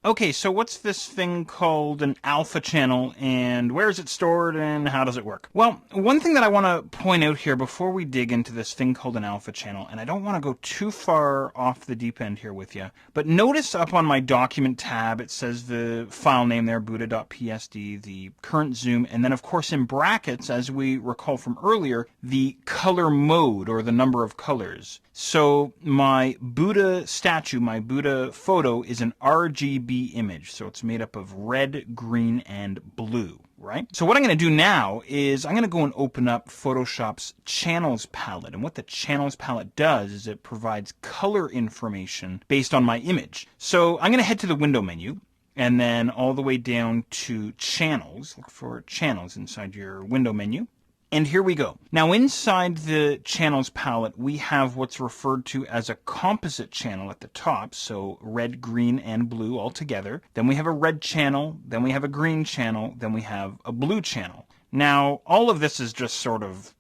Okay, so what's this thing called an alpha channel, and where is it stored, and how does it work? Well, one thing that I want to point out here before we dig into this thing called an alpha channel, and I don't want to go too far off the deep end here with you, but notice up on my document tab, it says the file name there, buddha.psd, the current zoom, and then of course in brackets, as we recall from earlier, the color mode, or the number of colors. So my Buddha statue, my Buddha photo, is an RGB image. So it's made up of red, green, and blue, right? So what I'm going to do now is I'm going to go and open up Photoshop's Channels palette. And what the Channels palette does is it provides color information based on my image. So I'm going to head to the window menu and then all the way down to Channels. Look for Channels inside your window menu. And here we go. Now inside the channels palette, we have what's referred to as a composite channel at the top. So red, green, and blue all together. Then we have a red channel. Then we have a green channel. Then we have a blue channel. Now, all of this is just sort of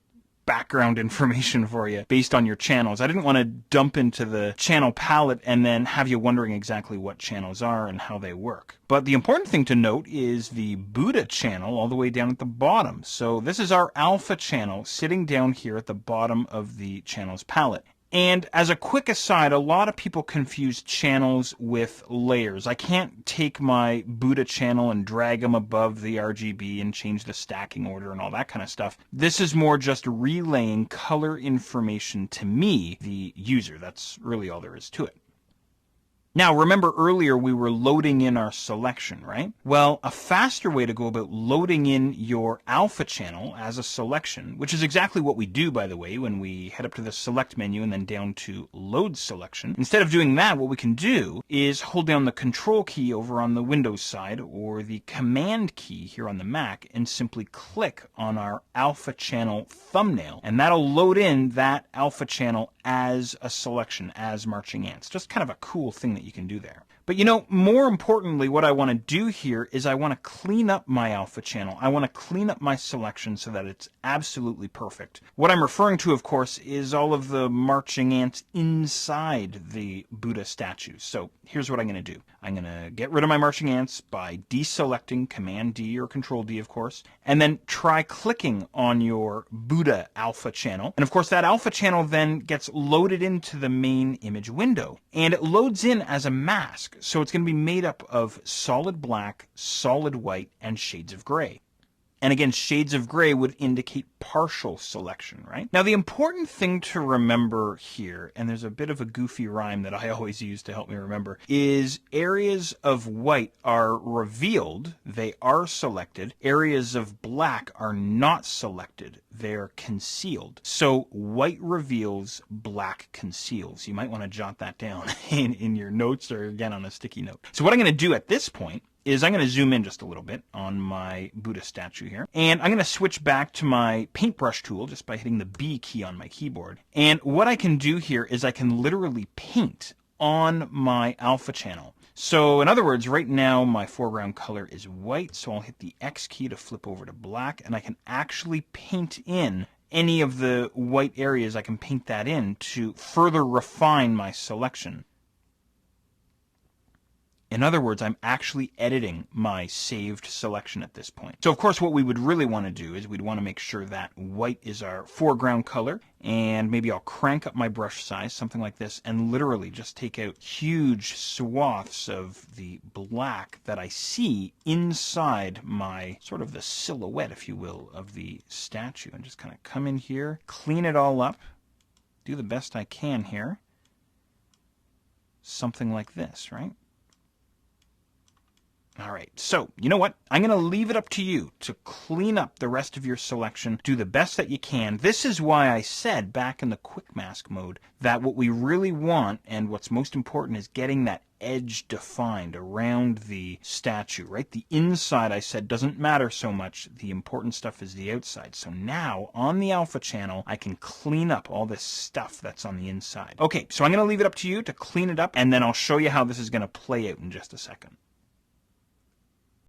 background information for you based on your channels. I didn't want to dump into the channel palette and then have you wondering exactly what channels are and how they work. But the important thing to note is the Buddha channel all the way down at the bottom. So this is our alpha channel sitting down here at the bottom of the channels palette. And as a quick aside, a lot of people confuse channels with layers. I can't take my Buddha channel and drag them above the RGB and change the stacking order and all that kind of stuff. This is more just relaying color information to me, the user. That's really all there is to it. Now, remember earlier we were loading in our selection, right? Well, a faster way to go about loading in your alpha channel as a selection, which is exactly what we do, by the way, when we head up to the select menu and then down to load selection. Instead of doing that, what we can do is hold down the control key over on the Windows side or the command key here on the Mac and simply click on our alpha channel thumbnail. And that'll load in that alpha channel as a selection, as marching ants. Just kind of a cool thing that you can do there. But you know, more importantly, what I want to do here is I want to clean up my alpha channel. I want to clean up my selection so that it's absolutely perfect. What I'm referring to, of course, is all of the marching ants inside the Buddha statues. So here's what I'm going to do. I'm going to get rid of my marching ants by deselecting Command D or Control D, of course, and then try clicking on your Buddha alpha channel. And of course, that alpha channel then gets loaded into the main image window. And it loads in as a mask. So it's going to be made up of solid black, solid white, and shades of gray. And again, shades of gray would indicate partial selection, right? Now, the important thing to remember here, and there's a bit of a goofy rhyme that I always use to help me remember, is areas of white are revealed, they are selected. Areas of black are not selected, they're concealed. So white reveals, black conceals. You might want to jot that down in your notes or again on a sticky note. So what I'm going to do at this point is I'm going to zoom in just a little bit on my Buddha statue here. And I'm going to switch back to my paintbrush tool just by hitting the B key on my keyboard. And what I can do here is I can literally paint on my alpha channel. So in other words, right now my foreground color is white, so I'll hit the X key to flip over to black, and I can actually paint in any of the white areas. I can paint that in to further refine my selection. In other words, I'm actually editing my saved selection at this point. So of course what we would really want to do is we'd want to make sure that white is our foreground color, and maybe I'll crank up my brush size, something like this, and literally just take out huge swaths of the black that I see inside my sort of the silhouette, if you will, of the statue, and just kind of come in here, clean it all up, do the best I can here. Something like this, right? All right, so you know what? I'm going to leave it up to you to clean up the rest of your selection, do the best that you can. This is why I said back in the quick mask mode that what we really want and what's most important is getting that edge defined around the statue, right? The inside, I said, doesn't matter so much. The important stuff is the outside. So now on the alpha channel, I can clean up all this stuff that's on the inside. Okay, so I'm going to leave it up to you to clean it up, and then I'll show you how this is going to play out in just a second.